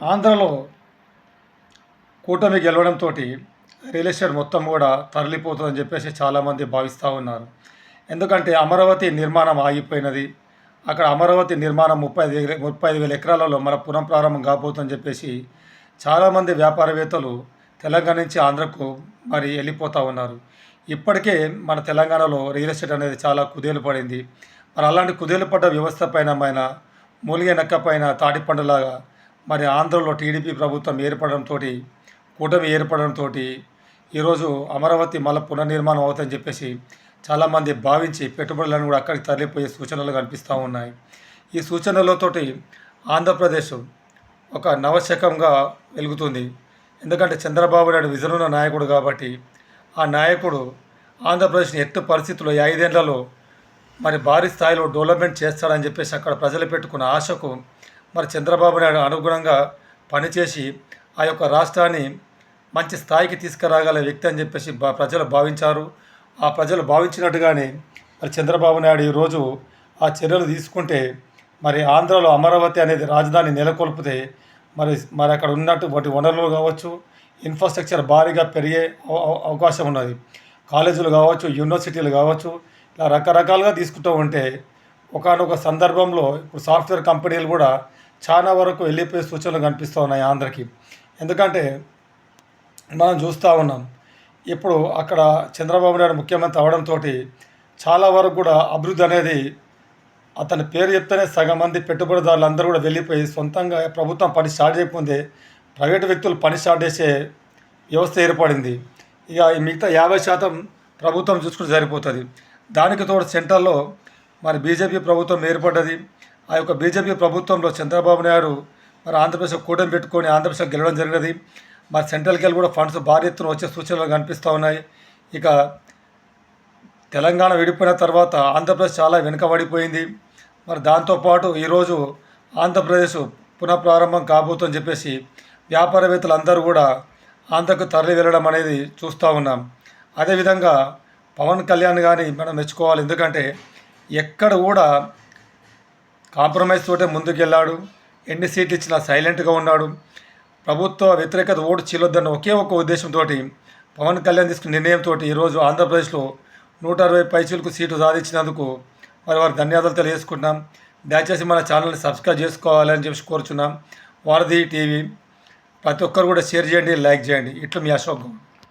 ఆంధ్రలో కూటమి గెలవడంతో real estate మొత్తం కూడా తరలిపోతుందని చెప్పేసి చాలామంది భావిస్తూ ఉన్నారు. ఎందుకంటే అమరావతి నిర్మాణం ఆగిపోయినది. అక్కడ అమరావతి నిర్మాణం 35,000 ఎకరాలలో మన పునఃప్రారంభం కాబోతుందని చెప్పేసి చాలామంది వ్యాపారవేత్తలు తెలంగాణ నుంచి ఆంధ్రకు మరి వెళ్ళిపోతూ ఉన్నారు. ఇప్పటికే మన తెలంగాణలో రియల్ ఎస్టేట్ అనేది చాలా కుదేలు పడింది. మరి అలాంటి కుదేలు పడ్డ వ్యవస్థ పైన మూలిగే నక్క పైన తాటిపండులాగా మరి ఆంధ్రలో టీడీపీ ప్రభుత్వం ఏర్పడడంతో, కూటమి ఏర్పడడంతో ఈరోజు అమరావతి మళ్ళీ పునర్నిర్మాణం అవుతుందని చెప్పేసి చాలామంది భావించి పెట్టుబడులను కూడా అక్కడికి తరలిపోయే సూచనలు కనిపిస్తూ ఉన్నాయి. ఈ సూచనలతోటి ఆంధ్రప్రదేశ్ ఒక నవశకంగా వెలుగుతుంది. ఎందుకంటే చంద్రబాబు నాయుడు విజనున్న నాయకుడు కాబట్టి ఆ నాయకుడు ఆంధ్రప్రదేశ్ని ఎట్టి పరిస్థితుల్లో 5 ఏళ్లలో మరి భారీ స్థాయిలో డెవలప్మెంట్ చేస్తాడని చెప్పేసి అక్కడ ప్రజలు పెట్టుకున్న ఆశకు మరి చంద్రబాబు నాయుడు అనుగుణంగా పనిచేసి ఆ యొక్క రాష్ట్రాన్ని మంచి స్థాయికి తీసుకురాగల వ్యక్తి అని చెప్పేసి ప్రజలు భావించారు. ఆ ప్రజలు భావించినట్టుగానే మరి చంద్రబాబు నాయుడు ఈరోజు ఆ చర్యలు తీసుకుంటే మరి ఆంధ్రలో అమరావతి అనేది రాజధాని నెలకొల్పితే మరి అక్కడ ఉన్నటువంటి వనరులు కావచ్చు, ఇన్ఫ్రాస్ట్రక్చర్ భారీగా పెరిగే అవకాశం ఉన్నది. కాలేజీలు కావచ్చు, యూనివర్సిటీలు కావచ్చు, ఇలా రకరకాలుగా తీసుకుంటూ ఉంటే ఒకానొక సందర్భంలో ఇప్పుడు సాఫ్ట్వేర్ కంపెనీలు కూడా చాలా వరకు వెళ్ళిపోయే సూచనలు కనిపిస్తూ ఉన్నాయి ఆంధ్రకి. ఎందుకంటే మనం చూస్తూ ఉన్నాం ఇప్పుడు అక్కడ చంద్రబాబు నాయుడు ముఖ్యమంత్రి అవడంతో చాలా వరకు కూడా అభివృద్ధి అనేది అతని పేరు చెప్తేనే సగం మంది పెట్టుబడిదారులు అందరూ కూడా వెళ్ళిపోయి సొంతంగా ప్రభుత్వం పని స్టార్ట్ చేయకముందే ప్రైవేటు వ్యక్తులు పని స్టార్ట్ చేసే వ్యవస్థ ఏర్పడింది. ఇక ఈ మిగతా 50% ప్రభుత్వం చూసుకుంటే సరిపోతుంది. దానికి తోడు సెంట్రల్లో మరి బీజేపీ ప్రభుత్వం ఏర్పడ్డది. ఆ యొక్క బీజేపీ ప్రభుత్వంలో చంద్రబాబు నాయుడు మరి ఆంధ్రప్రదేశ్ కూటమి పెట్టుకొని ఆంధ్రప్రదేశ్ గెలవడం జరిగినది. మరి సెంట్రల్కి వెళ్ళి కూడా ఫండ్స్ భారీ ఎత్తున వచ్చే సూచనలు కనిపిస్తూ ఉన్నాయి. ఇక తెలంగాణ విడిపోయిన తర్వాత ఆంధ్రప్రదేశ్ చాలా వెనుకబడిపోయింది. మరి దాంతోపాటు ఈరోజు ఆంధ్రప్రదేశ్ పునఃప్రారంభం కాబోతుందని చెప్పేసి వ్యాపారవేత్తలు అందరూ కూడా ఆంధ్రకు తరలి వెళ్ళడం అనేది చూస్తూ ఉన్నాం. అదేవిధంగా పవన్ కళ్యాణ్ కానీ మనం మెచ్చుకోవాలి. ఎందుకంటే ఎక్కడ కూడా కాంప్రమైజ్ తోటే ముందుకెళ్ళాడు. ఎన్ని సీట్లు ఇచ్చినా సైలెంట్గా ఉన్నాడు. ప్రభుత్వ వ్యతిరేకత ఓటు చీలొద్దన్న ఒకే ఒక ఉద్దేశంతో పవన్ కళ్యాణ్ తీసుకున్న నిర్ణయంతో ఈరోజు ఆంధ్రప్రదేశ్లో 160 పైచీలకు సీటు సాధించినందుకు మరి వారికి ధన్యవాదాలు తెలియజేసుకుంటున్నాం. దయచేసి మన ఛానల్ని సబ్స్క్రైబ్ చేసుకోవాలని చెప్పి కోరుచున్నాం. వారధి టీవీ ప్రతి ఒక్కరు కూడా షేర్ చేయండి, లైక్ చేయండి. ఇట్లా మీ అశోక్ గౌడ్.